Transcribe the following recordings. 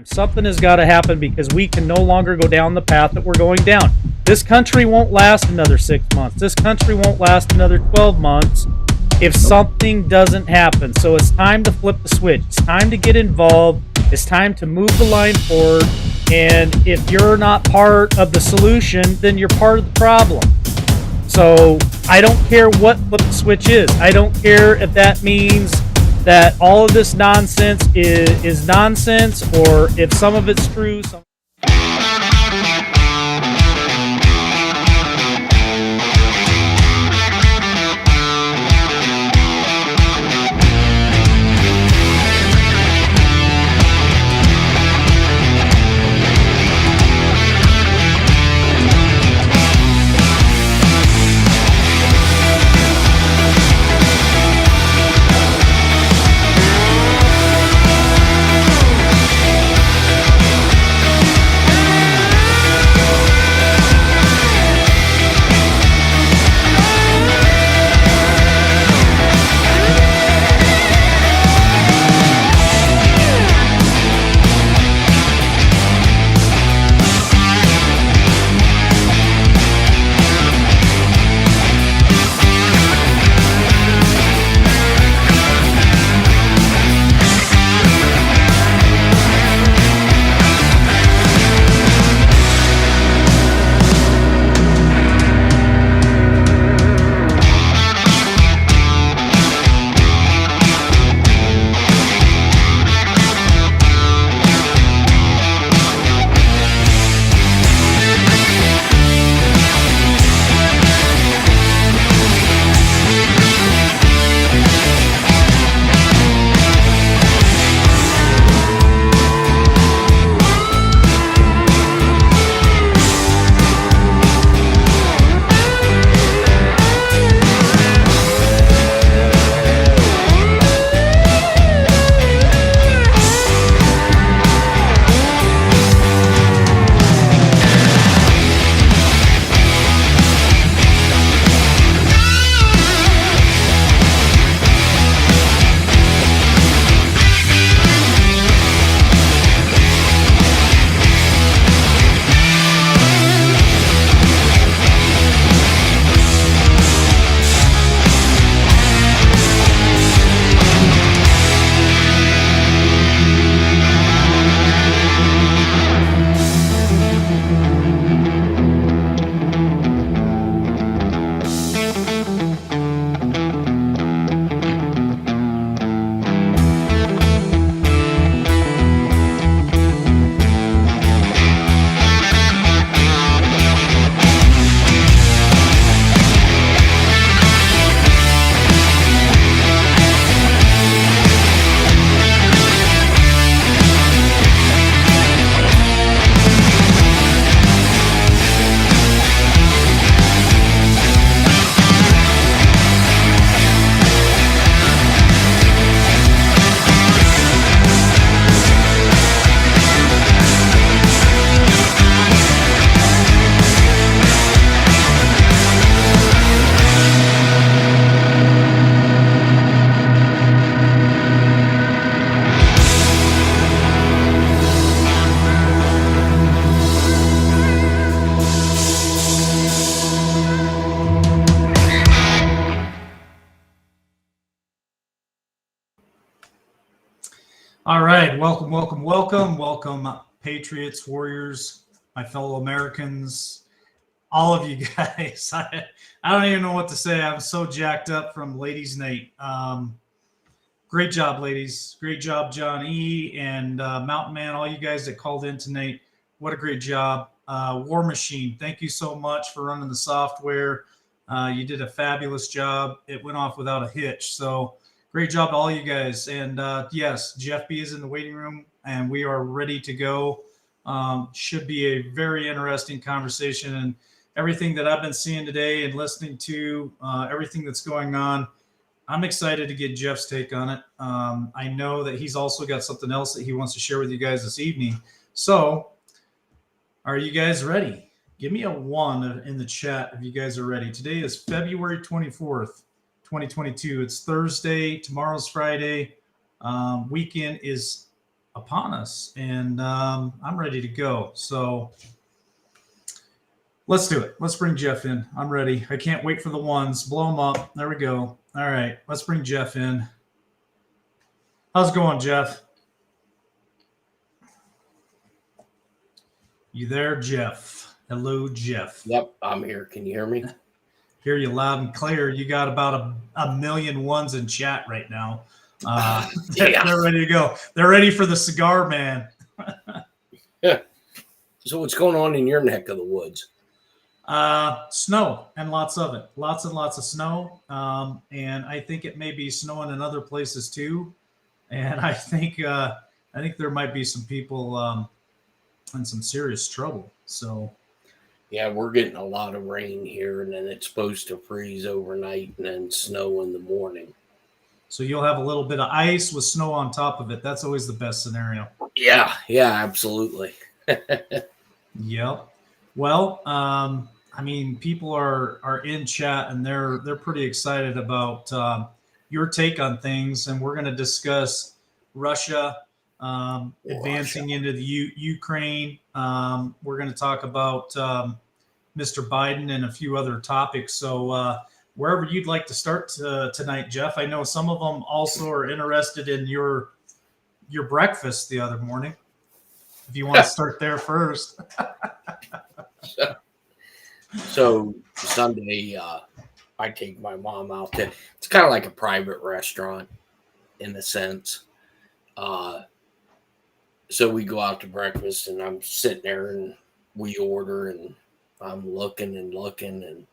Something has got to happen because we can no longer go down the path that we're going down. This country won't last another 6 months. This country won't last another 12 months if something doesn't happen. So it's time to flip the switch. It's time to get involved. It's time to move the line forward. And if you're not part of the solution, then you're part of the problem. So I don't care what flip the switch is. I don't care if that means that all of this nonsense is nonsense, or if some of it's true. All right, welcome, Patriots, Warriors, my fellow Americans, all of you guys. I don't even know what to say. I'm so jacked up from Ladies' Night. Great job, ladies. Great job, John E. and Mountain Man, all you guys that called in tonight. What a great job. War Machine, thank you so much for running the software. You did a fabulous job. It went off without a hitch. So great job to all you guys. And yes, Jeff B is in the waiting room, and we are ready to go. Should be a very interesting conversation. And everything that I've been seeing today and listening to, everything that's going on, I'm excited to get Jeff's take on it. I know that he's also got something else that he wants to share with you guys this evening. So are you guys ready? Give me a 1 in the chat if you guys are ready. Today is February 24th. 2022. It's Thursday. Tomorrow's Friday. Weekend is upon us, and I'm ready to go. So let's do it. Let's bring Jeff in. I'm ready. I can't wait for the ones. Blow them up. There we go. All right, let's bring Jeff in. How's it going, Jeff? You there, Jeff? Hello, Jeff. Yep, I'm here. Can you hear me? Hear you loud and clear. You got about a million ones in chat right now. They're ready to go. They're ready for the cigar man. Yeah. So what's going on in your neck of the woods? Snow and lots of it. Lots and lots of snow. And I think it may be snowing in other places too. And I think there might be some people in some serious trouble. So Yeah, we're getting a lot of rain here, and then it's supposed to freeze overnight and then snow in the morning. So you'll have a little bit of ice with snow on top of it. That's always the best scenario. Yeah, absolutely. Yep. Well, I mean, people are in chat and they're pretty excited about your take on things, and we're going to discuss Russia advancing into the Ukraine. We're going to talk about Mr. Biden and a few other topics. So wherever you'd like to start tonight, Jeff. I know some of them also are interested in your breakfast the other morning. If you want to start there first. So Sunday, I take my mom out to. It's kind of like a private restaurant, in a sense. So we go out to breakfast, and I'm sitting there, and we order, and I'm looking, and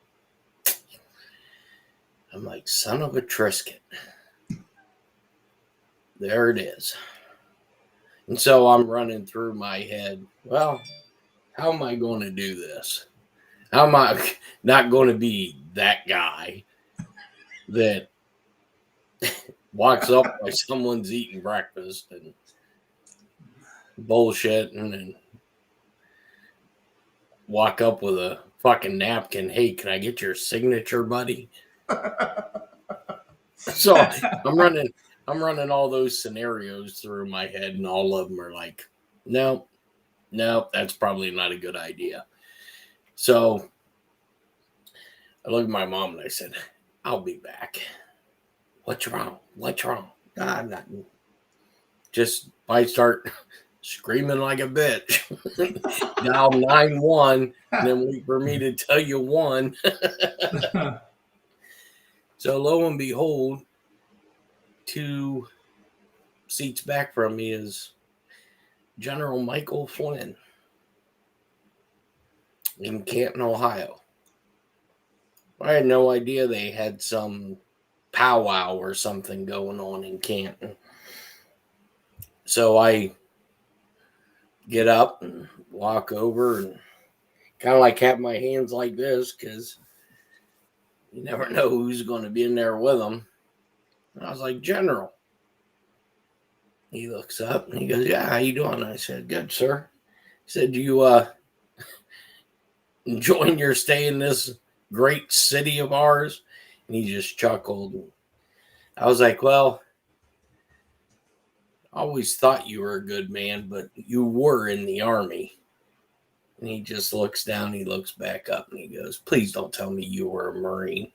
I'm like, son of a Trisket. There it is. And so I'm running through my head, well, how am I going to do this? How am I not going to be that guy that walks up while someone's eating breakfast and bullshit, and then walk up with a fucking napkin? Hey, can I get your signature, buddy? So I'm running all those scenarios through my head, and all of them are like, no, that's probably not a good idea. So I looked at my mom and I said, I'll be back. What's wrong? Ah, nothing. Just I start screaming like a bitch. Dial 9-1, and then wait for me to tell you one. So lo and behold, 2 seats back from me is General Michael Flynn in Canton, Ohio. I had no idea they had some powwow or something going on in Canton. So I get up and walk over and kind of like have my hands like this, because you never know who's going to be in there with them. And I was like, General. He looks up and he goes, yeah, how you doing? I said, good, sir. He said, do you enjoying your stay in this great city of ours? And he just chuckled. I was like, well, I always thought you were a good man, but you were in the Army. And he just looks down, he looks back up, and he goes, please don't tell me you were a Marine.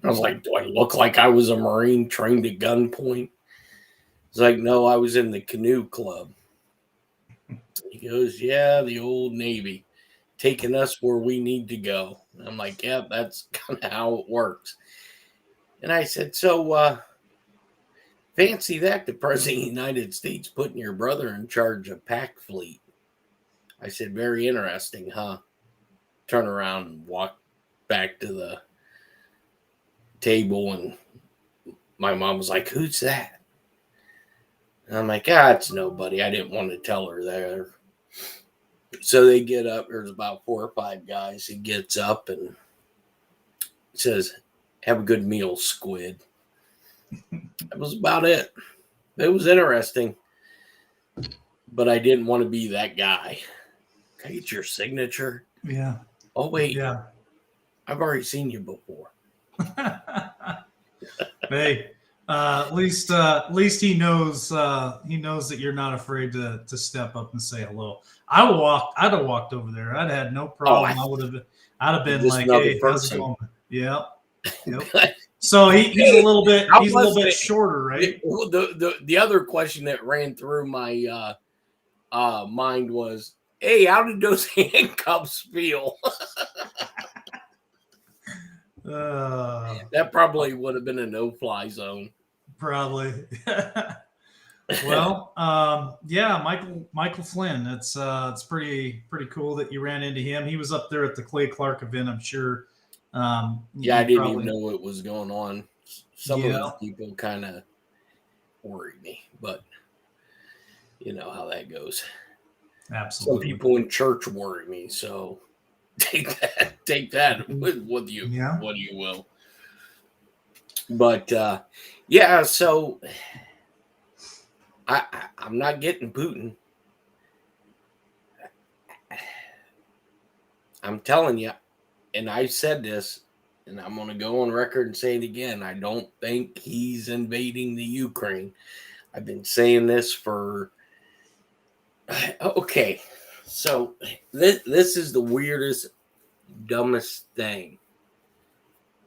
I was like, do I look like I was a Marine trained at gunpoint? He's like, no, I was in the canoe club. He goes, yeah, the old Navy, taking us where we need to go. And I'm like, yeah, that's kind of how it works. And I said, so fancy that, the President of the United States putting your brother in charge of Pac Fleet. I said, very interesting, huh? Turn around and walk back to the table, and my mom was like, who's that? And I'm like, it's nobody. I didn't want to tell her there. So they get up. There's about 4 or 5 guys. He gets up and says, have a good meal, squid. That was about it. It was interesting, but I didn't want to be that guy. Can I get your signature? Yeah. Oh, wait. Yeah. I've already seen you before. Hey, At least he knows that you're not afraid to step up and say hello. I'd have walked over there. I'd had no problem. I'd have been Just like, another hey, how's it person. going? Yep. So he's a little bit shorter, right? The other question that ran through my mind was, hey, how did those handcuffs feel? That probably would have been a no-fly zone. Probably. Well, yeah, Michael Flynn. It's pretty cool that you ran into him. He was up there at the Clay Clark event, I'm sure. Yeah, I didn't even know what was going on. Some of those people kind of worried me, but you know how that goes. Absolutely. Some people in church worry me, so take that with what you will. But yeah, so I'm not getting Putin. I'm telling you, and I said this, and I'm going to go on record and say it again. I don't think he's invading the Ukraine. I've been saying this for okay. So this is the weirdest, dumbest thing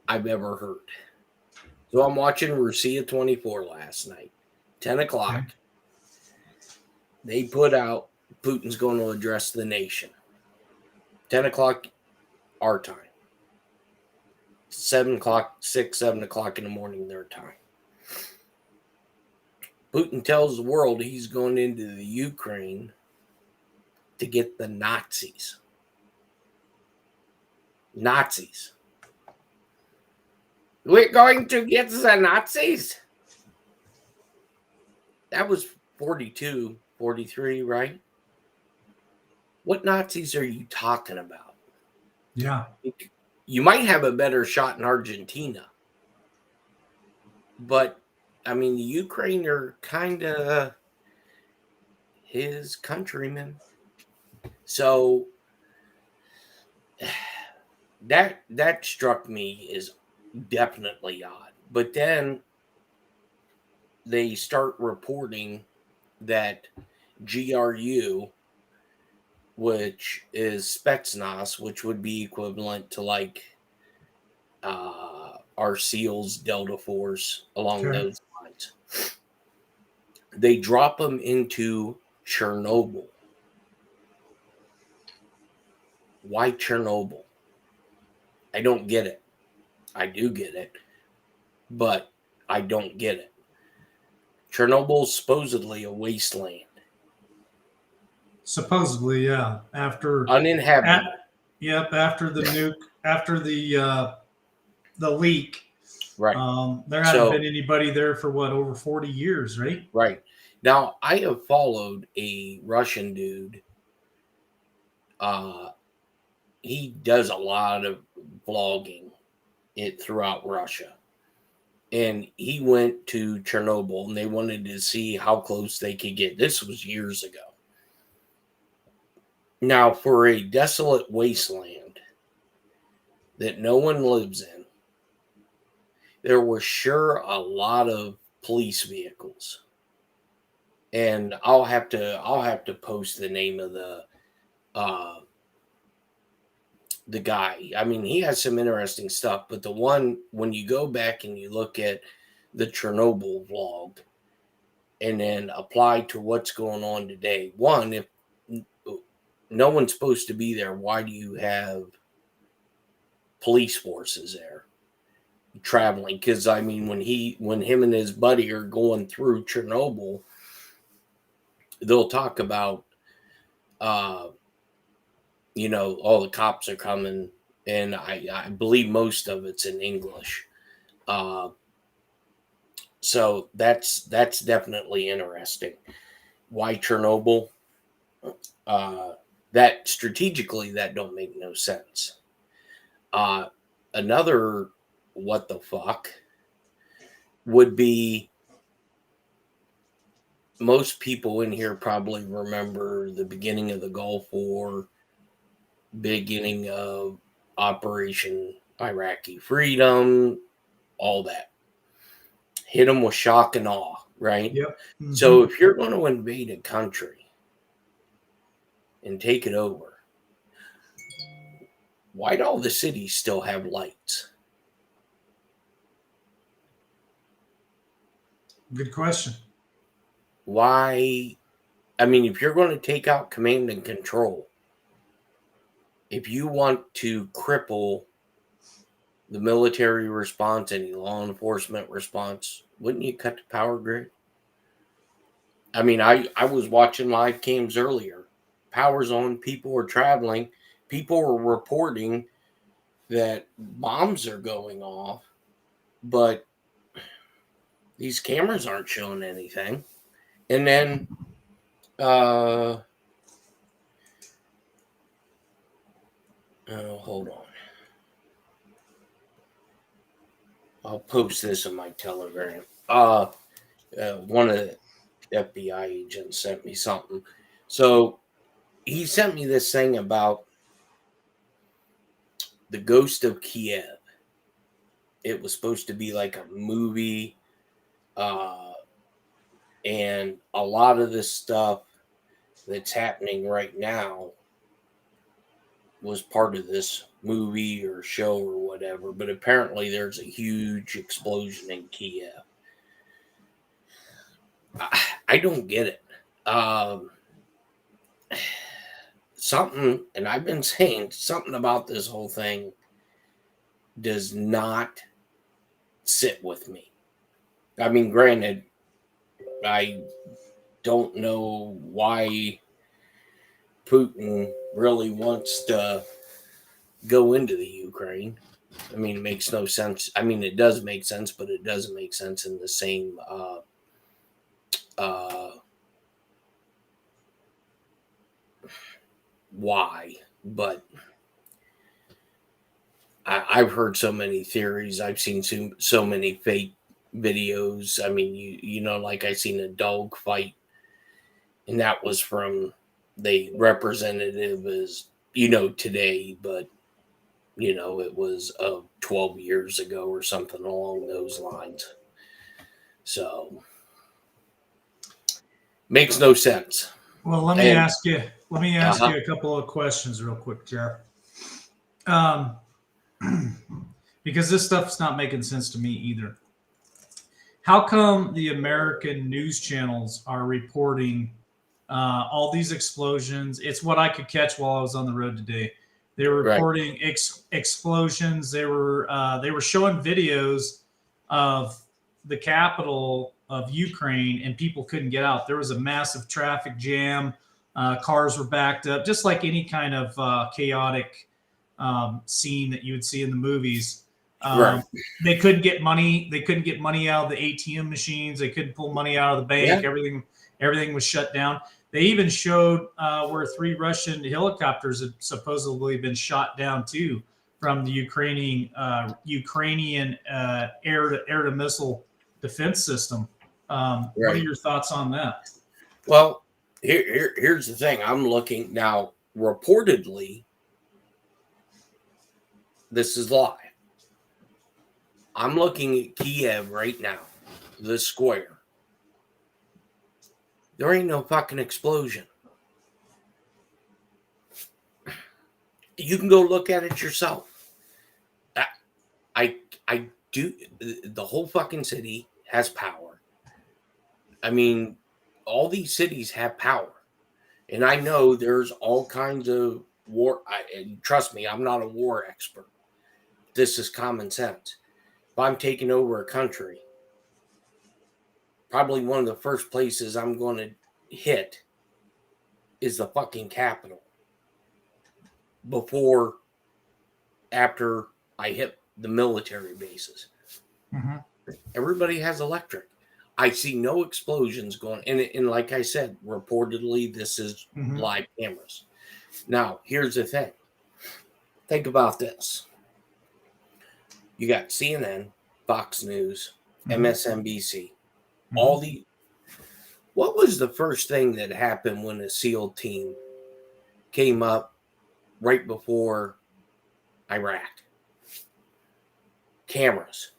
I've ever heard. So I'm watching Russia 24 last night, 10 o'clock. Okay. They put out Putin's going to address the nation. 10 o'clock our time. 7 o'clock in the morning their time. Putin tells the world he's going into the Ukraine to get the Nazis. Nazis. We're going to get the Nazis. That was 42, 43, right? What Nazis are you talking about? Yeah. You might have a better shot in Argentina. But, I mean, the Ukraine are kind of his countrymen. So, that struck me as definitely odd. But then they start reporting that GRU, which is Spetsnaz, which would be equivalent to like our SEALs, Delta Force, along those lines. They drop them into Chernobyl. Why Chernobyl? I don't get it. I do get it, but I don't get it. Chernobyl's supposedly a wasteland. Supposedly, yeah. After uninhabited. After the nuke, after the leak. Right. There hasn't been anybody there for over 40 years, right? Right. Now, I have followed a Russian dude. He does a lot of vlogging throughout Russia. And he went to Chernobyl, and they wanted to see how close they could get. This was years ago. Now, for a desolate wasteland that no one lives in, there were sure a lot of police vehicles. And I'll have to post the name of the guy. I mean, he has some interesting stuff, but the one, when you go back and you look at the Chernobyl vlog and then apply to what's going on today, one, if no one's supposed to be there, why do you have police forces there traveling? Because I mean, when him and his buddy are going through Chernobyl, they'll talk about all the cops are coming, and I believe most of it's in English. So that's definitely interesting. Why Chernobyl? That strategically, that don't make no sense. Another what the fuck would be, most people in here probably remember the beginning of the Gulf War, beginning of Operation Iraqi Freedom, all that. hit them with shock and awe, right? Yep. Mm-hmm. So if you're going to invade a country and take it over, why do all the cities still have lights? Good question. Why? I mean, if you're going to take out command and control, if you want to cripple the military response, any law enforcement response, wouldn't you cut the power grid? I mean, I was watching live cams earlier. Power's on, people are traveling, people are reporting that bombs are going off, but these cameras aren't showing anything. And then hold on. I'll post this on my Telegram. One of the FBI agents sent me something. So he sent me this thing about the ghost of Kiev. It was supposed to be like a movie. And a lot of this stuff that's happening right now was part of this movie or show or whatever. But apparently there's a huge explosion in Kiev. I don't get it. Something, and I've been saying something about this whole thing does not sit with me. I mean, granted, I don't know why Putin really wants to go into the Ukraine. I mean, it makes no sense. I mean, it does make sense, but it doesn't make sense in the same why. But I've heard so many theories. I've seen so many fake videos. I mean, you know, like I seen a dog fight, and that was from the representative as, you know, today, but you know, it was 12 years ago or something along those lines. So makes no sense. Well, let me ask you a couple of questions real quick, Jeff. Because this stuff's not making sense to me either. How come the American news channels are reporting all these explosions? It's what I could catch while I was on the road today. They were reporting explosions. They were showing videos of the capital of Ukraine, and people couldn't get out. There was a massive traffic jam. Cars were backed up, just like any kind of chaotic scene that you would see in the movies. They couldn't get money. They couldn't get money out of the ATM machines. They couldn't pull money out of the bank. Yeah. Everything was shut down. They even showed where 3 Russian helicopters had supposedly been shot down too from the Ukrainian air to missile defense system. What are your thoughts on that? Well, here's the thing. I'm looking now. Reportedly, this is live. I'm looking at Kiev right now, the square. There ain't no fucking explosion. You can go look at it yourself. I do. The whole fucking city has power. I mean, all these cities have power. And I know there's all kinds of war. And trust me, I'm not a war expert. This is common sense. If I'm taking over a country, probably one of the first places I'm going to hit is the fucking capital. After I hit the military bases. Mm-hmm. Everybody has electric. I see no explosions going. And like I said, reportedly, this is live cameras. Now, here's the thing. Think about this. You got CNN, Fox News, MSNBC, what was the first thing that happened when a SEAL team came up right before Iraq? Cameras.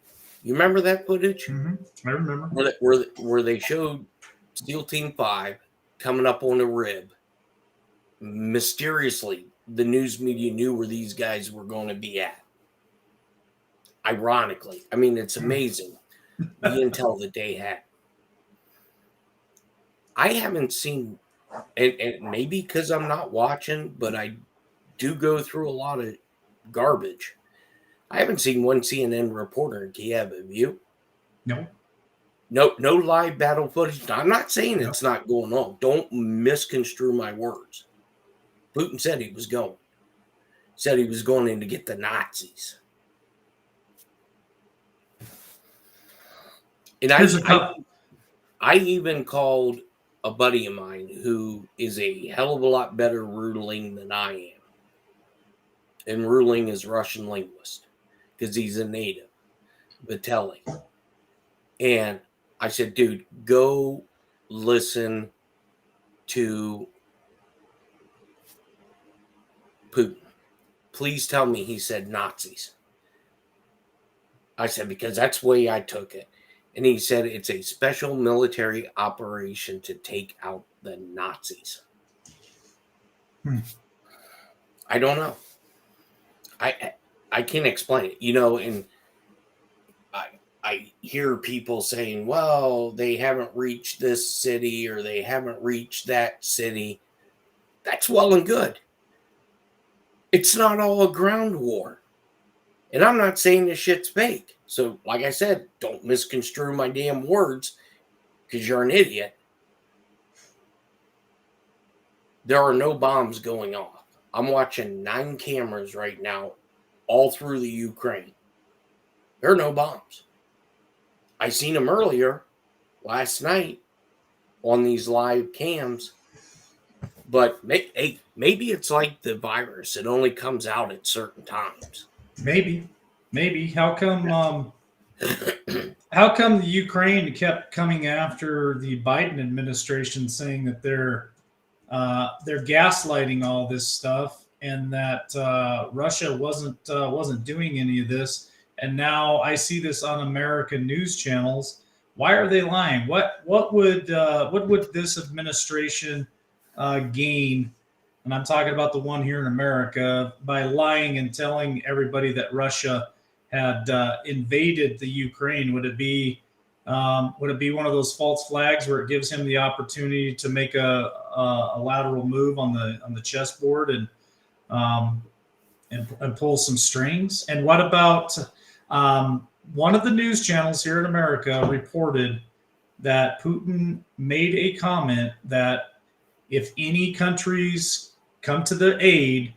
You remember that footage? I remember. Where they showed SEAL Team 5 coming up on a rib. Mysteriously, the news media knew where these guys were going to be at. Ironically. I mean, it's amazing the intel that they had. I haven't seen, and maybe because I'm not watching, but I do go through a lot of garbage. I haven't seen one CNN reporter in Kiev. Have you? No. No live battle footage. I'm not saying No. it's not going on. Don't misconstrue my words. Putin said he was going. Said he was going in to get the Nazis. And I even called a buddy of mine who is a hell of a lot better ruling than I am. And ruling is Russian linguist because he's a native, Vitelli. And I said, dude, go listen to Putin. Please tell me he said Nazis. I said, because that's the way I took it. And he said it's a special military operation to take out the Nazis. I don't know. I can't explain it. You know, and I hear people saying, well, they haven't reached this city or they haven't reached that city. That's well and good. It's not all a ground war. And I'm not saying this shit's fake. So, like I said, don't misconstrue my damn words because you're an idiot. There are no bombs going off. I'm watching 9 cameras right now all through the Ukraine. There are no bombs. I seen them earlier last night on these live cams. But maybe it's like the virus. It only comes out at certain times. Maybe. How come the Ukraine kept coming after the Biden administration, saying that they're gaslighting all this stuff and that Russia wasn't doing any of this? And now I see this on American news channels. Why are they lying? What would this administration gain? And I'm talking about the one here in America, by lying and telling everybody that Russia had invaded the Ukraine. Would it be one of those false flags where it gives him the opportunity to make a lateral move on the chessboard and pull some strings? And what about one of the news channels here in America reported that Putin made a comment that if any countries come to their aid,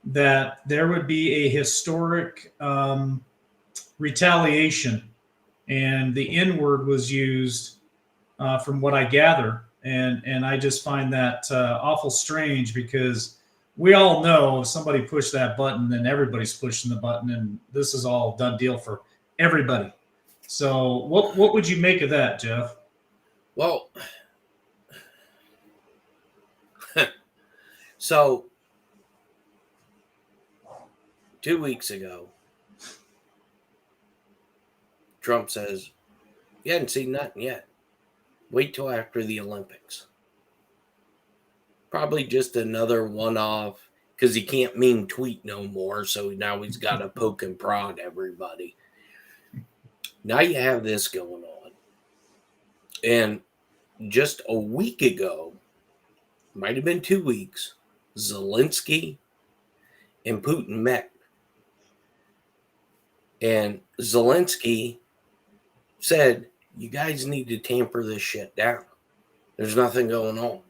that there would be a historic retaliation. And the N word was used from what I gather. And I just find that awful strange, because we all know if somebody pushed that button, then everybody's pushing the button, and this is all a done deal for everybody. So what would you make of that, Jeff? Well, so 2 weeks ago, Trump says, you hadn't seen nothing yet. Wait till after the Olympics. Probably just another one-off, because he can't mean tweet no more, so now he's got to poke and prod everybody. Now you have this going on. And just a week ago, might have been 2 weeks, Zelensky and Putin met. And Zelensky said, you guys need to tamper this shit down. There's nothing going on.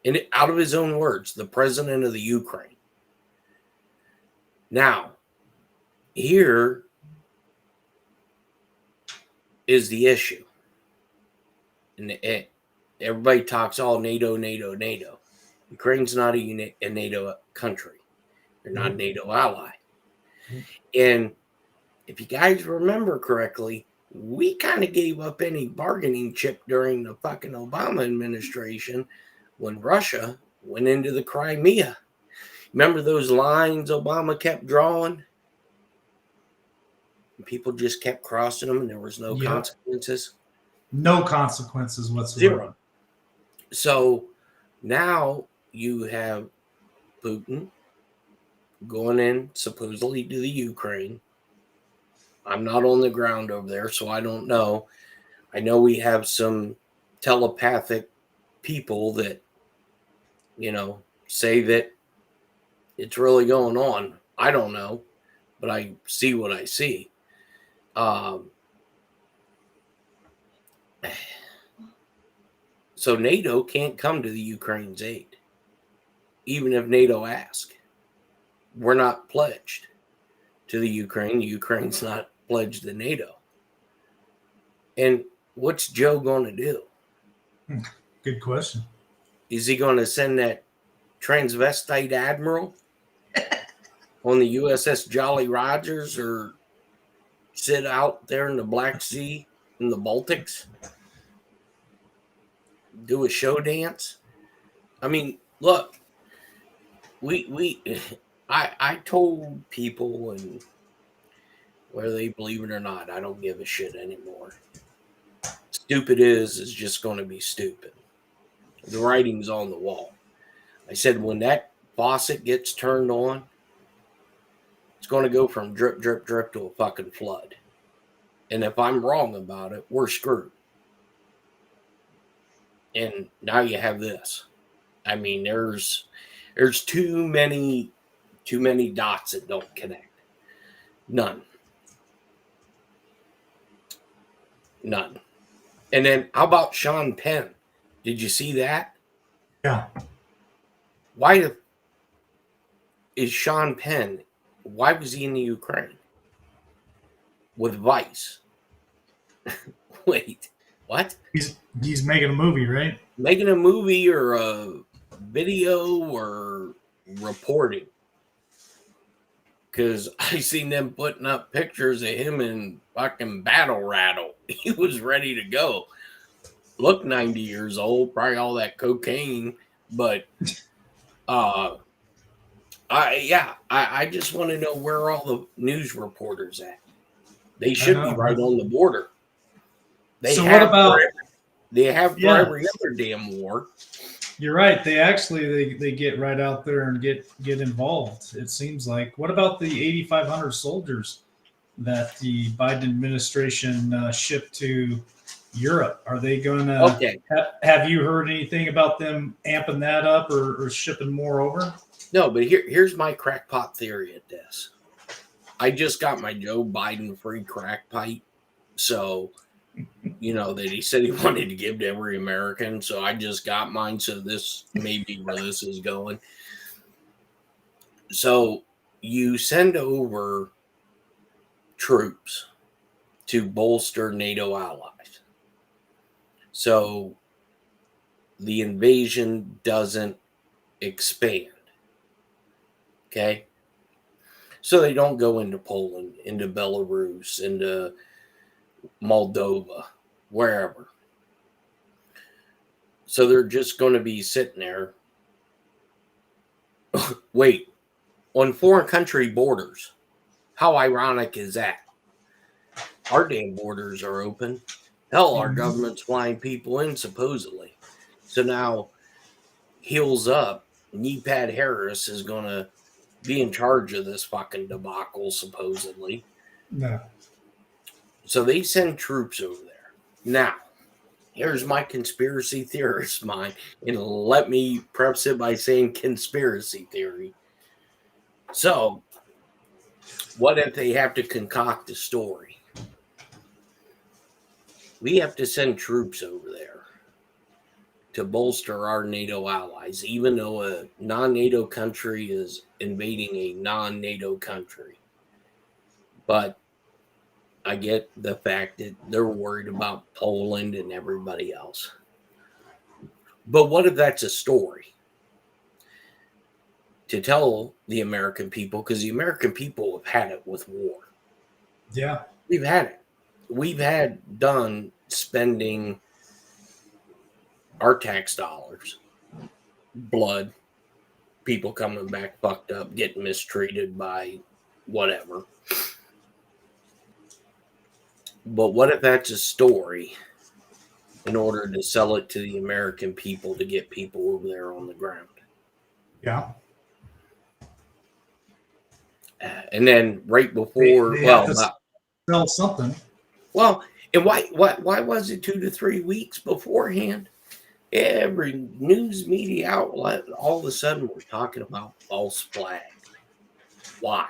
And out of his own words, the president of the Ukraine. Now, here is the issue. And everybody talks all NATO. Ukraine's not a NATO country. They're not a NATO ally. And if you guys remember correctly, we kind of gave up any bargaining chip during the fucking Obama administration when Russia went into the Crimea. Remember those lines Obama kept drawing? People just kept crossing them and there was no Yep. consequences. No consequences whatsoever. Zero. So now you have Putin going in supposedly to the Ukraine. I'm not on the ground over there, so I don't know. I know we have some telepathic people that, say that it's really going on. I don't know, but I see what I see. So NATO can't come to the Ukraine's aid, even if NATO asks. We're not pledged to the Ukraine. The Ukraine's not pledged to NATO. And what's Joe going to do? Good question. Is he going to send that transvestite admiral on the USS Jolly Rogers or sit out there in the Black Sea in the Baltics? Do a show dance? I mean, look, I told people, and whether they believe it or not, I don't give a shit anymore. Stupid is just going to be stupid. The writing's on the wall. I said when that faucet gets turned on, it's going to go from drip, drip, drip to a fucking flood. And if I'm wrong about it, we're screwed. And now you have this. I mean, there's too many dots that don't connect. None. And then how about Sean Penn? Did you see that? Yeah. Why is Sean Penn? Why was he in the Ukraine with Vice? Wait, what? He's making a movie, right? Making a movie or a video or reporting? Because I seen them putting up pictures of him in fucking battle rattle. He was ready to go. Looked 90 years old, probably all that cocaine, but I just want to know where all the news reporters at. They should be right on the border. They so have what about? They have for every other damn war. You're right. They actually they get right out there and get involved. It seems like. What about the 8,500 soldiers that the Biden administration shipped to Europe? Are they going to? Okay. Have you heard anything about them amping that up or shipping more over? No, but here's my crackpot theory at this. I just got my Joe Biden free crack pipe, so that he said he wanted to give to every American. So I just got mine. So this may be where this is going. So you send over troops to bolster NATO allies. So the invasion doesn't expand. Okay. So they don't go into Poland, into Belarus, into Moldova, wherever. So they're just going to be sitting there. Wait, on foreign country borders. How ironic is that? Our damn borders are open. Hell, our government's flying people in, supposedly. So now, heels up, Knee-Pad Harris is going to be in charge of this fucking debacle, supposedly. No. So they send troops over there. Now, here's my conspiracy theorist mind. And let me preface it by saying conspiracy theory. So, what if they have to concoct a story? We have to send troops over there to bolster our NATO allies, even though a non-NATO country is invading a non-NATO country. But I get the fact that they're worried about Poland and everybody else. But what if that's a story to tell the American people? Because the American people have had it with war. Yeah. We've had it. We've had done spending our tax dollars, blood, people coming back fucked up, getting mistreated by whatever. But what if that's a story in order to sell it to the American people to get people over there on the ground? Yeah. And then right before, They have to sell something. well, and why was it 2 to 3 weeks beforehand? Every news media outlet all of a sudden we're talking about false flag. Why?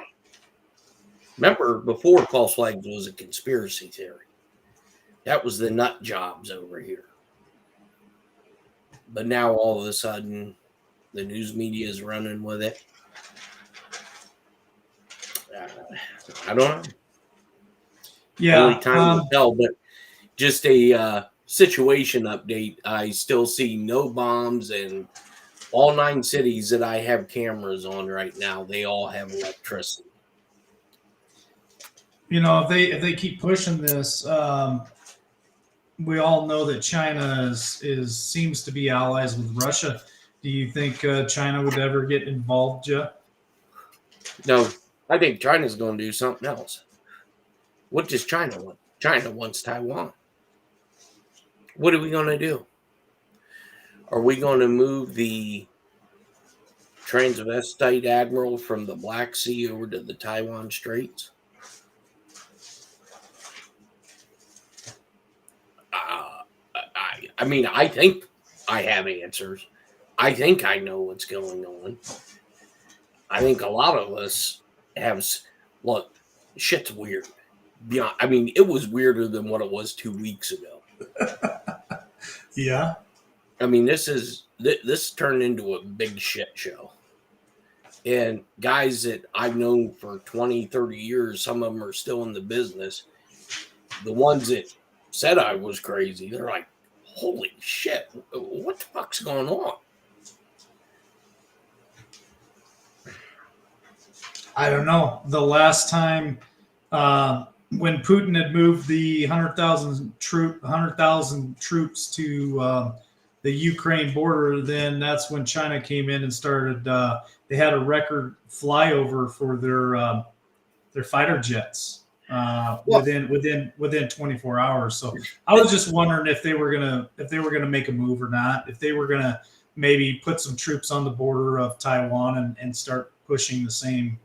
Remember, before false flags was a conspiracy theory. That was the nut jobs over here. But now all of a sudden the news media is running with it. I don't know. Yeah. Only time will tell, but just a situation update. I still see no bombs, and all 9 cities that I have cameras on right now, they all have electricity. If they keep pushing this, we all know that China seems to be allies with Russia. Do you think China would ever get involved, Jeff? No, I think China's going to do something else. What does China want? China wants Taiwan. What are we going to do? Are we going to move the transvestite admiral from the Black Sea over to the Taiwan Straits? I mean, I think I have answers. I think I know what's going on. I think a lot of us have. Look, shit's weird. Beyond, I mean, it was weirder than what it was 2 weeks ago. Yeah. I mean, this turned into a big shit show. And guys that I've known for 20, 30 years, some of them are still in the business. The ones that said I was crazy, they're like, holy shit, what the fuck's going on? I don't know. The last time when Putin had moved the 100,000 troops to the Ukraine border, then that's when China came in and started. They had a record flyover for their fighter jets within 24 hours. So I was just wondering if they were gonna make a move or not. If they were gonna maybe put some troops on the border of Taiwan and start pushing the same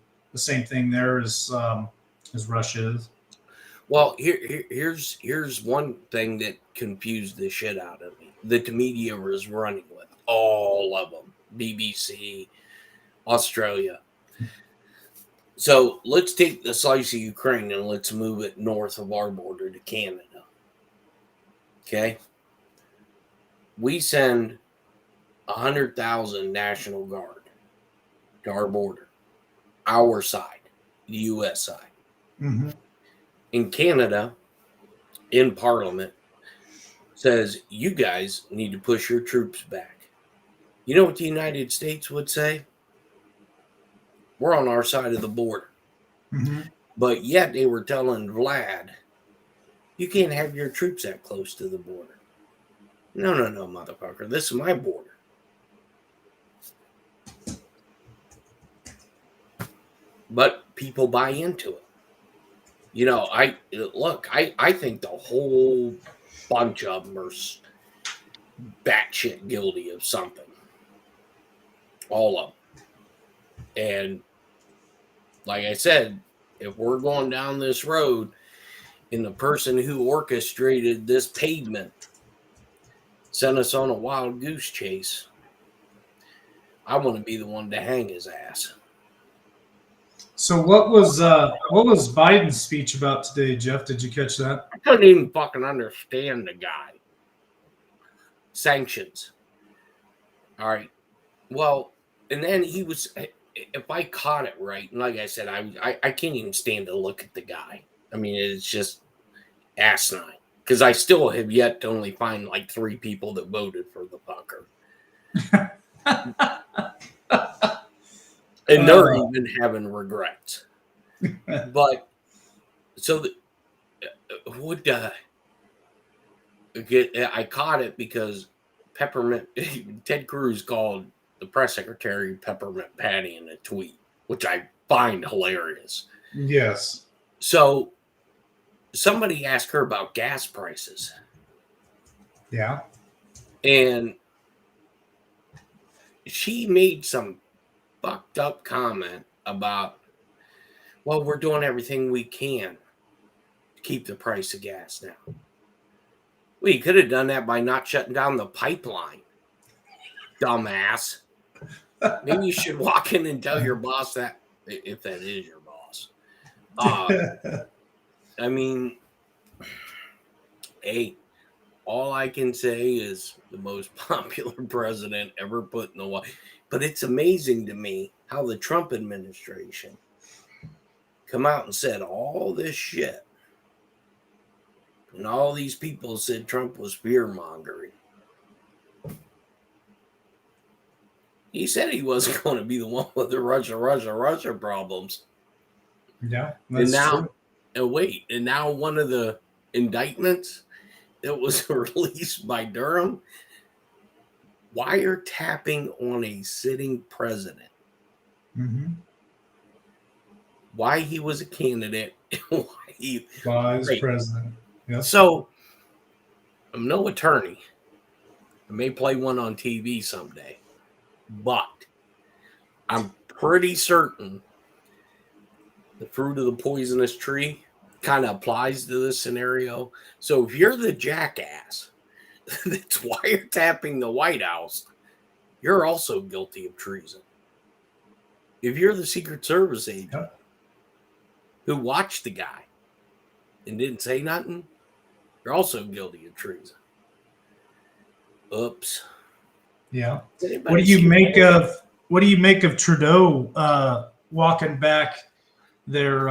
thing there as Russia is. Well, here's one thing that confused the shit out of me. The media was running with all of them, BBC, Australia. So let's take the slice of Ukraine and let's move it north of our border to Canada. Okay, we send 100,000 National Guard to our border, our side, the U.S. side. Mm-hmm. In Canada, in Parliament, says you guys need to push your troops back. You know what the United States would say? We're on our side of the border. Mm-hmm. But yet they were telling Vlad, you can't have your troops that close to the border. No, motherfucker. This is my border. But people buy into it. You know, I think the whole bunch of them are batshit guilty of something. All of them. And like I said, if we're going down this road and the person who orchestrated this pavement sent us on a wild goose chase, I want to be the one to hang his ass. So what was Biden's speech about today, Jeff? Did you catch that? I couldn't even fucking understand the guy. Sanctions. All right. Well, and then he was, if I caught it right, and like I said, I can't even stand to look at the guy. I mean, it's just asinine. Because I still have yet to only find like 3 people that voted for the fucker. And they're even having regrets. But so I caught it because Ted Cruz called the press secretary Peppermint Patty in a tweet, which I find hilarious. Yes. So somebody asked her about gas prices. Yeah. And she made some fucked up comment about, well, we're doing everything we can to keep the price of gas now. Well, you could have done that by not shutting down the pipeline, dumbass. Maybe you should walk in and tell your boss that, if that is your boss. I mean, hey, all I can say is the most popular president ever put in the White. But it's amazing to me how the Trump administration come out and said all this shit. And all these people said Trump was fear-mongering. He said he wasn't going to be the one with the Russia problems. Yeah, that's true. And now one of the indictments that was released by Durham, wiretapping on a sitting president. Mm-hmm. Why he was a candidate, why he was president. Yep. So, I'm no attorney. I may play one on TV someday, but I'm pretty certain the fruit of the poisonous tree kind of applies to this scenario. So if you're the jackass that's wiretapping the White House, you're also guilty of treason. If you're the Secret Service agent who watched the guy and didn't say nothing, you're also guilty of treason. Oops. Yeah. What do you make of Trudeau walking back their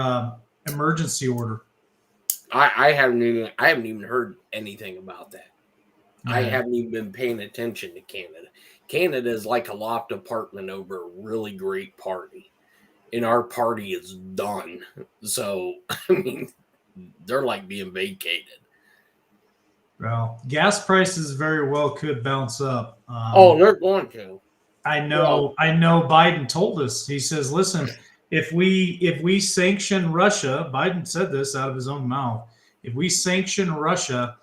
emergency order? I haven't even heard anything about that. I haven't even been paying attention to Canada. Canada is like a loft apartment over a really great party, and our party is done. So I mean, they're like being vacated. Well, gas prices very well could bounce up. They're going to. I know Biden told us. He says, listen, if we sanction Russia, Biden said this out of his own mouth. If we sanction Russia,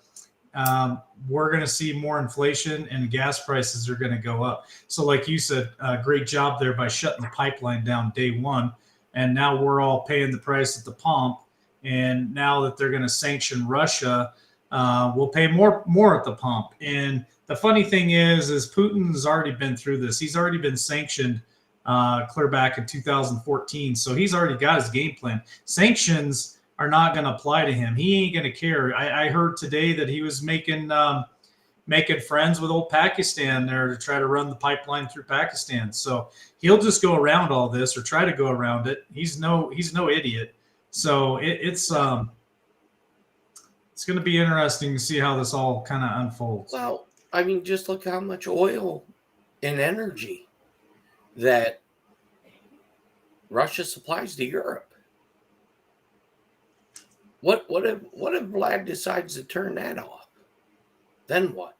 we're going to see more inflation and gas prices are going to go up. So like you said, great job there by shutting the pipeline down day one. And now we're all paying the price at the pump. And now that they're going to sanction Russia, we'll pay more at the pump. And the funny thing is Putin's already been through this. He's already been sanctioned clear back in 2014. So he's already got his game plan. Sanctions are not going to apply to him. He ain't going to care. I heard today that he was making friends with old Pakistan there to try to run the pipeline through Pakistan. So he'll just go around all this or try to go around it. He's no idiot. So it's going to be interesting to see how this all kind of unfolds. Well, I mean, just look how much oil and energy that Russia supplies to Europe. What if Vlad decides to turn that off? Then what?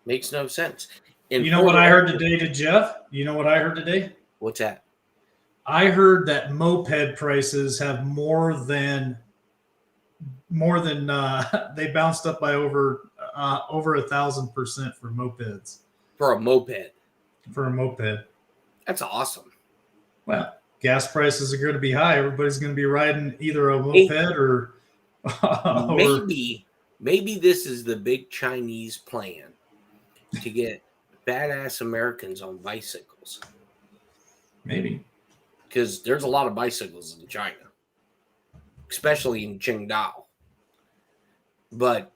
Makes no sense. You know what I heard today to Jeff? You know what I heard today? What's that? I heard that moped prices have more than they bounced up by over 1,000% for mopeds. For a moped. For a moped. That's awesome. Well, gas prices are going to be high. Everybody's going to be riding either a moped or maybe this is the big Chinese plan to get badass Americans on bicycles. Maybe. Because there's a lot of bicycles in China, especially in Qingdao. But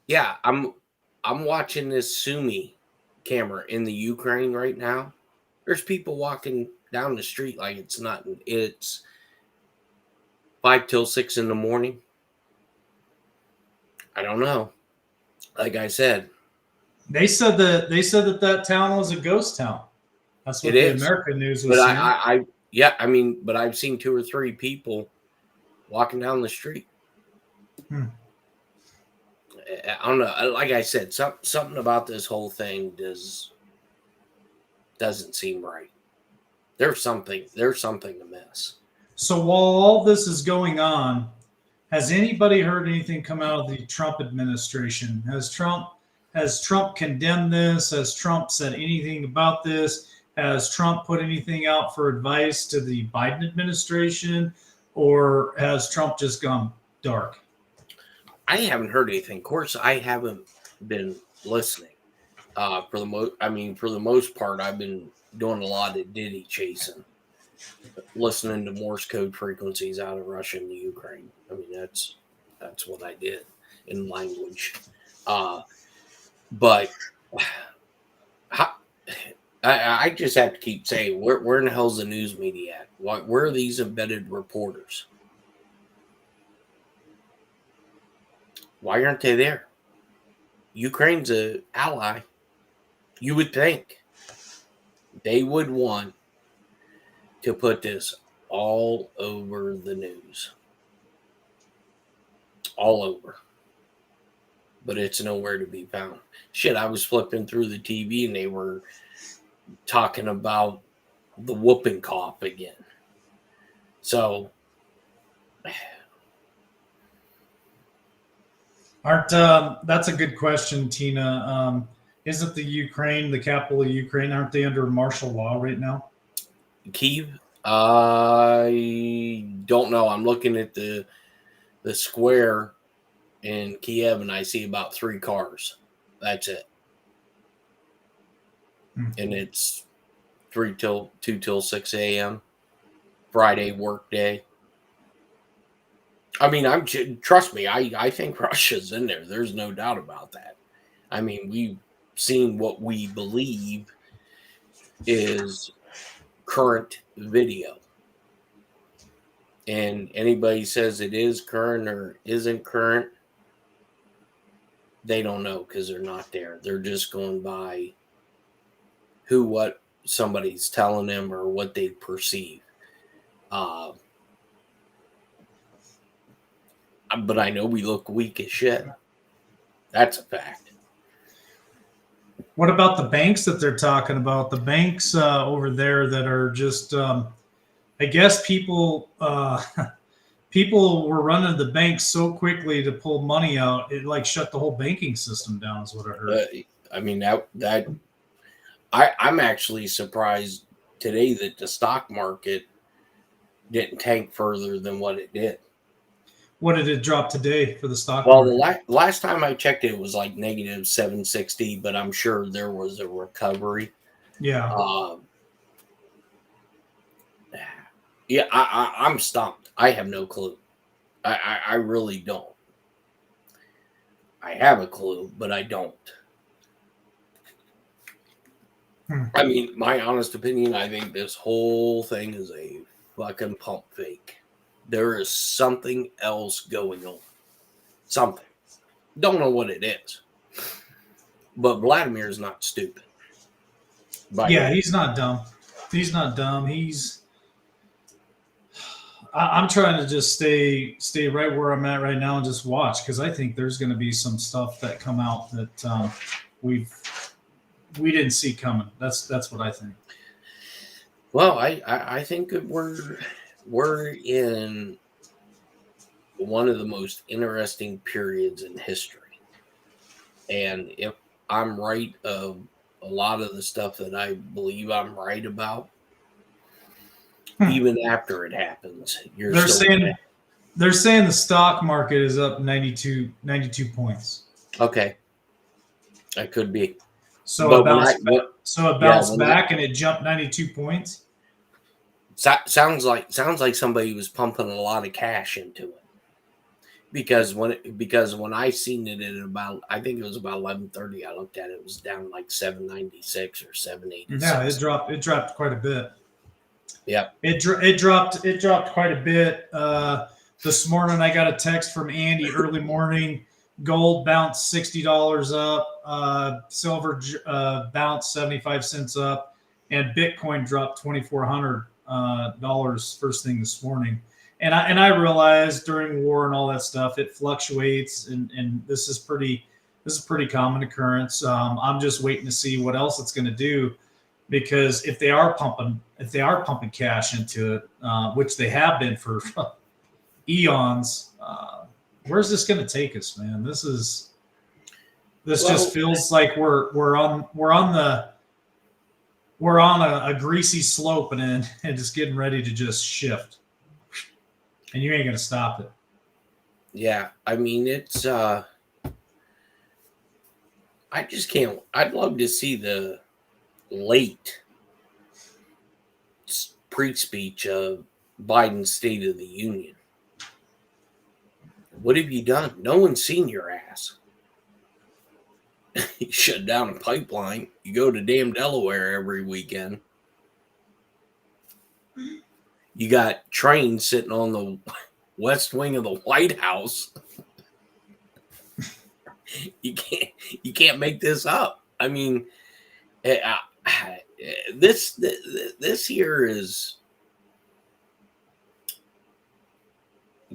yeah, I'm watching this Sumi camera in the Ukraine right now. There's people walking down the street like it's nothing. It's 5 till 6 in the morning. I don't know. Like I said, they said that town was a ghost town. That's what the American news was saying. But I've seen 2 or 3 people walking down the street. I don't know. Like I said, something about this whole thing doesn't seem right. There's something amiss. So while all this is going on, has anybody heard anything come out of the Trump administration? Has Trump condemned this? Has Trump said anything about this? Has Trump put anything out for advice to the Biden administration, or has Trump just gone dark? I haven't heard anything. Of course, I haven't been listening. For the most part, I've been doing a lot of ditty chasing, listening to Morse code frequencies out of Russia and the Ukraine. I mean, that's what I did in language. But how, I just have to keep saying, where in the hell's the news media at? Where are these embedded reporters? Why aren't they there? Ukraine's an ally. You would think they would want to put this all over the news. All over. But it's nowhere to be found. Shit, I was flipping through the TV and they were talking about the whooping cough again. So That's a good question, Tina. Isn't the Ukraine, the capital of Ukraine, aren't they under martial law right now? Kyiv, I don't know. I'm looking at the square in Kiev and I see about 3 cars. That's it. And it's 2 till 6 a.m. Friday work day. I mean, trust me, I think Russia's in there. There's no doubt about that. I mean, we've seen what we believe is current video. And anybody says it is current or isn't current, they don't know because they're not there. They're just going by what somebody's telling them or what they perceive. But I know we look weak as shit. That's a fact. What about the banks that they're talking about? The banks over there that are just, I guess people were running the banks so quickly to pull money out, it like shut the whole banking system down, is what I heard. I mean, I'm actually surprised today that the stock market didn't tank further than what it did. What did it drop today for the stock Well, market? the last time I checked, it was like negative 760, but I'm sure there was a recovery. Yeah. Yeah, I'm stumped. I have no clue. I really don't. I have a clue, but I don't. I mean, my honest opinion, I think this whole thing is a fucking pump fake. There is something else going on. Something. Don't know what it is. But Vladimir's not stupid. He's not dumb. He's not dumb. I'm trying to just stay right where I'm at right now and just watch, because I think there's going to be some stuff that come out that we didn't see coming. That's what I think. Well, I think that we're in one of the most interesting periods in history. And if I'm right of a lot of the stuff that I believe I'm right about, even after it happens, they're saying the stock market is up 92 points. Okay. That could be. So it bounced back and it jumped 92 points. Sounds like somebody was pumping a lot of cash into it. Because when I seen it at about, I think it was about 11:30, I looked at it, it was down like 796 or 786. Yeah, it dropped quite a bit. Yeah, it dropped quite a bit. This morning I got a text from Andy early morning. Gold bounced $60 up. Silver bounced 75 cents up, and Bitcoin dropped $2,400 first thing this morning. And I realized during war and all that stuff, it fluctuates, and this is pretty common occurrence. I'm just waiting to see what else it's going to do. because if they are pumping cash into it, which they have been for eons, where's this going to take us, man? This just feels like we're on a greasy slope and it's getting ready to just shift, and you ain't going to stop it. Yeah, I mean, it's I just can't. I'd love to see the late pre-speech of Biden's State of the Union. What have you done? No one's seen your ass. You shut down a pipeline. You go to damn Delaware every weekend. You got trains sitting on the west wing of the White House. You can't make this up. I mean, this here is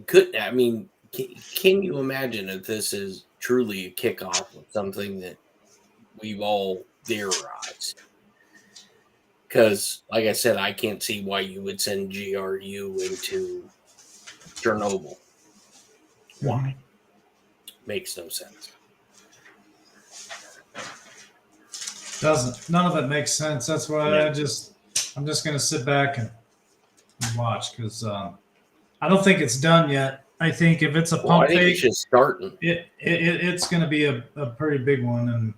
can you imagine if this is truly a kickoff of something that we've all theorized? Because, like I said, I can't see why you would send GRU into Chernobyl. Why? Makes no sense. Doesn't. None of it makes sense. That's why I'm just going to sit back and watch, because I don't think it's done yet. I think if it's a pump fake, it's just starting. It's going to be a pretty big one, and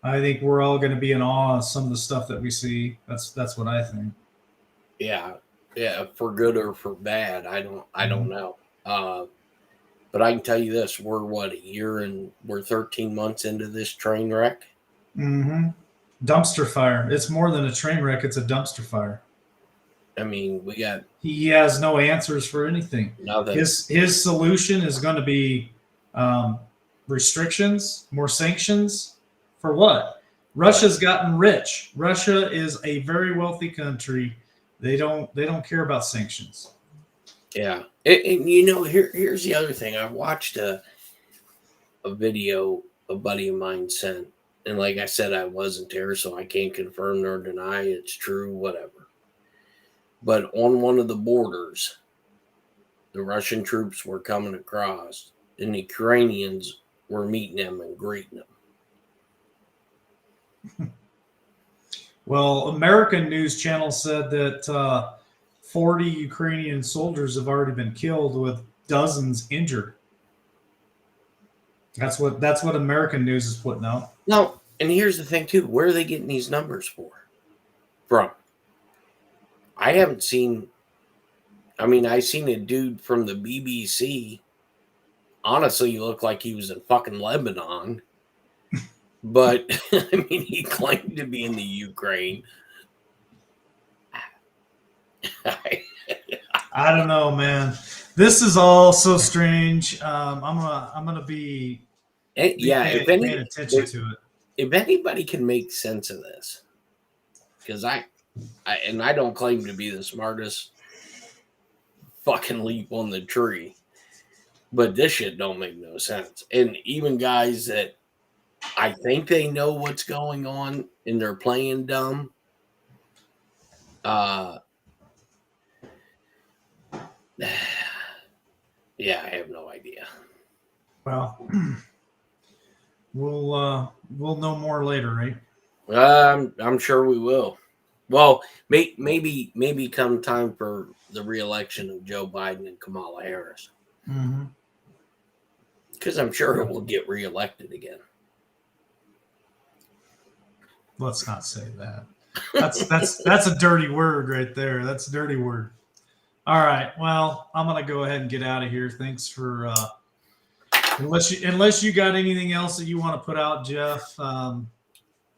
I think we're all going to be in awe of some of the stuff that we see. That's what I think. Yeah, for good or for bad, I don't know. But I can tell you this: we're a year and we're 13 months into this train wreck. Mm-hmm. Dumpster fire. It's more than a train wreck. It's a dumpster fire. I mean, he has no answers for anything. Nothing. His solution is going to be restrictions, more sanctions. For what? Russia's gotten rich. Russia is a very wealthy country. They don't care about sanctions. Yeah. And here's the other thing. I watched a video a buddy of mine sent. And like I said, I wasn't there, so I can't confirm nor deny it's true, whatever. But on one of the borders, the Russian troops were coming across, and the Ukrainians were meeting them and greeting them. Well, American news channel said that 40 Ukrainian soldiers have already been killed, with dozens injured. That's what American news is putting out. No, and here's the thing too: where are they getting these numbers from? I haven't seen. I mean, I seen a dude from the BBC. Honestly, he looked like he was in fucking Lebanon. But I mean, he claimed to be in the Ukraine. I don't know, man. This is all so strange. I'm gonna be paying attention to it. If anybody can make sense of this, because I don't claim to be the smartest fucking leap on the tree, but this shit don't make no sense. And even guys that I think they know what's going on and they're playing dumb, yeah, I have no idea. Well, we'll know more later, right? I'm sure we will. Well, maybe come time for the re-election of Joe Biden and Kamala Harris, because I'm sure it will get re-elected again. Let's not say that. That's a dirty word right there. That's a dirty word. All right. Well, I'm gonna go ahead and get out of here. Thanks for unless you got anything else that you want to put out, Jeff. I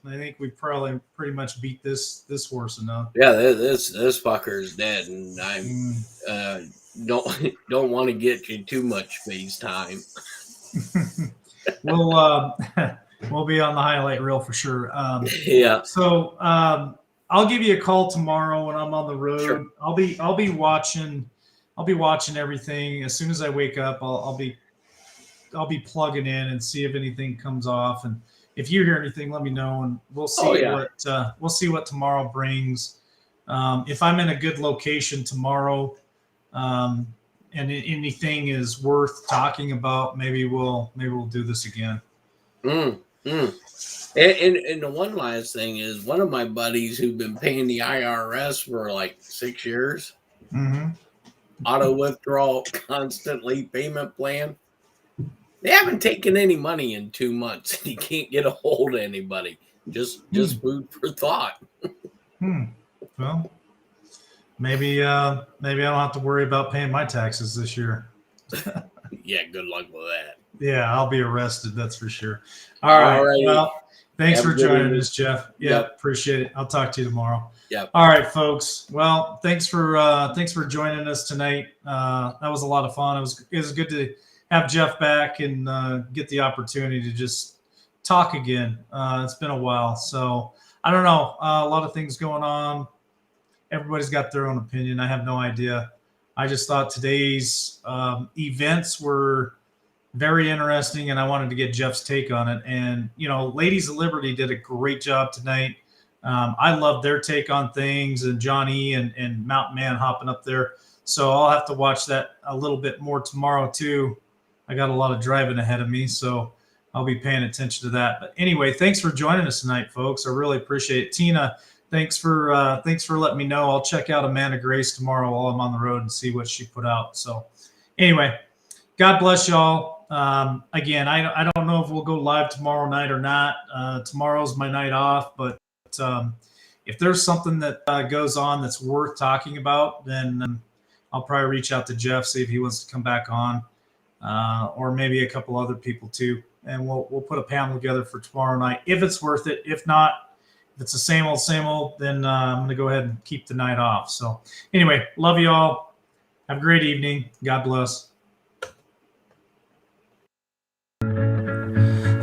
think we probably pretty much beat this horse enough. Yeah, this fucker is dead, and I don't want to get you too much face time. We'll be on the highlight reel for sure. Yeah. So I'll give you a call tomorrow when I'm on the road. Sure. I'll be watching everything. As soon as I wake up, I'll be plugging in and see if anything comes off. And if you hear anything, let me know, and we'll see what tomorrow brings. If I'm in a good location tomorrow, and anything is worth talking about, maybe we'll do this again. And the one last thing is, one of my buddies who've been paying the IRS for like 6 years, auto withdrawal, constantly payment plan. They haven't taken any money in 2 months. He can't get a hold of anybody. Just food for thought. Well, maybe I don't have to worry about paying my taxes this year. Yeah, good luck with that. Yeah, I'll be arrested. That's for sure. All right. Well, thanks for joining us, Jeff. Yep. Appreciate it. I'll talk to you tomorrow. Yep. All right, folks. Well, thanks for joining us tonight. That was a lot of fun. It was good to have Jeff back and get the opportunity to just talk again. It's been a while, so I don't know. A lot of things going on. Everybody's got their own opinion. I have no idea. I just thought today's events were very interesting, and I wanted to get Jeff's take on it. And, Ladies of Liberty did a great job tonight. I love their take on things, and Johnny and Mountain Man hopping up there. So I'll have to watch that a little bit more tomorrow too. I got a lot of driving ahead of me, so I'll be paying attention to that. But anyway, thanks for joining us tonight, folks. I really appreciate it. Tina, thanks for letting me know. I'll check out Amanda Grace tomorrow while I'm on the road and see what she put out. So anyway, God bless y'all. Again, I don't know if we'll go live tomorrow night or not. Tomorrow's my night off, but if there's something that goes on that's worth talking about, then I'll probably reach out to Jeff, see if he wants to come back on, or maybe a couple other people too. And we'll put a panel together for tomorrow night if it's worth it. If not, if it's the same old, then I'm going to go ahead and keep the night off. So anyway, love you all. Have a great evening. God bless.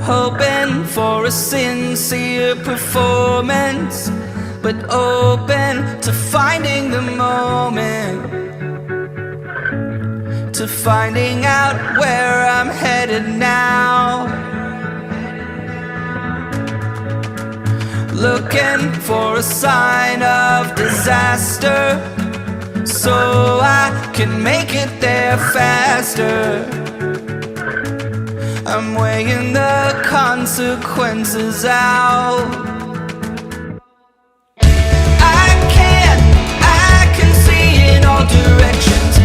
Hoping for a sincere performance, but open to finding the moment, to finding out where I'm headed now. Looking for a sign of disaster, so I can make it there faster. I'm weighing the consequences out. I can see in all directions.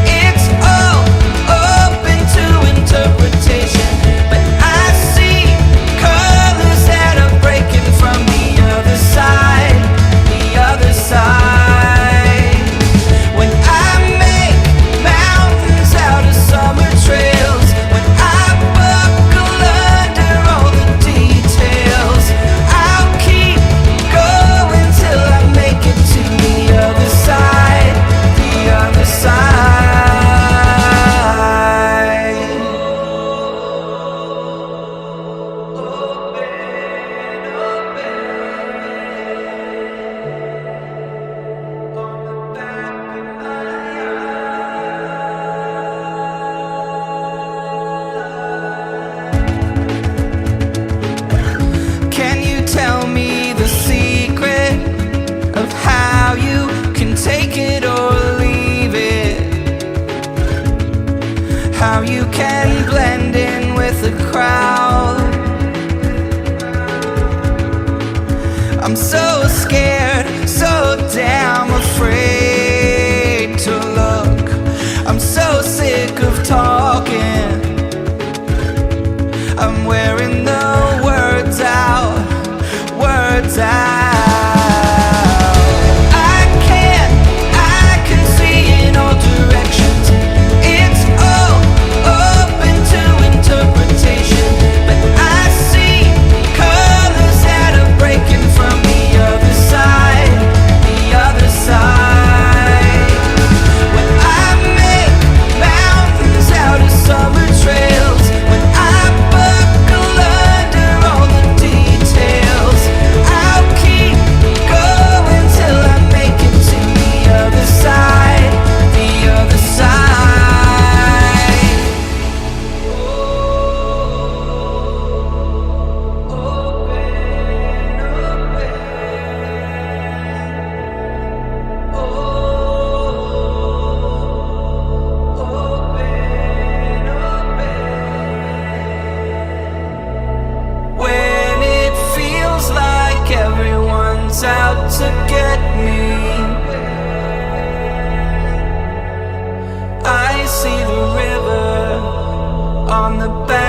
It's all open to interpretation, but I see colors that are breaking from the other side, the other side. When I make mountains out of summer trails, when I buckle under all the details, I'll keep going till I make it to the other side, the other side. Can you tell me the secret of how you can take it or leave it? How you can blend in with the crowd? I'm so scared, so damn afraid to look. I'm so sick of talking. I'm wearing the words out, words out. I can see in all directions. It's all open to interpretation, but I see colors that are breaking from the other side, the other side. When I make mountains out of summer trails, when I buckle under all the details, I'll keep on the back.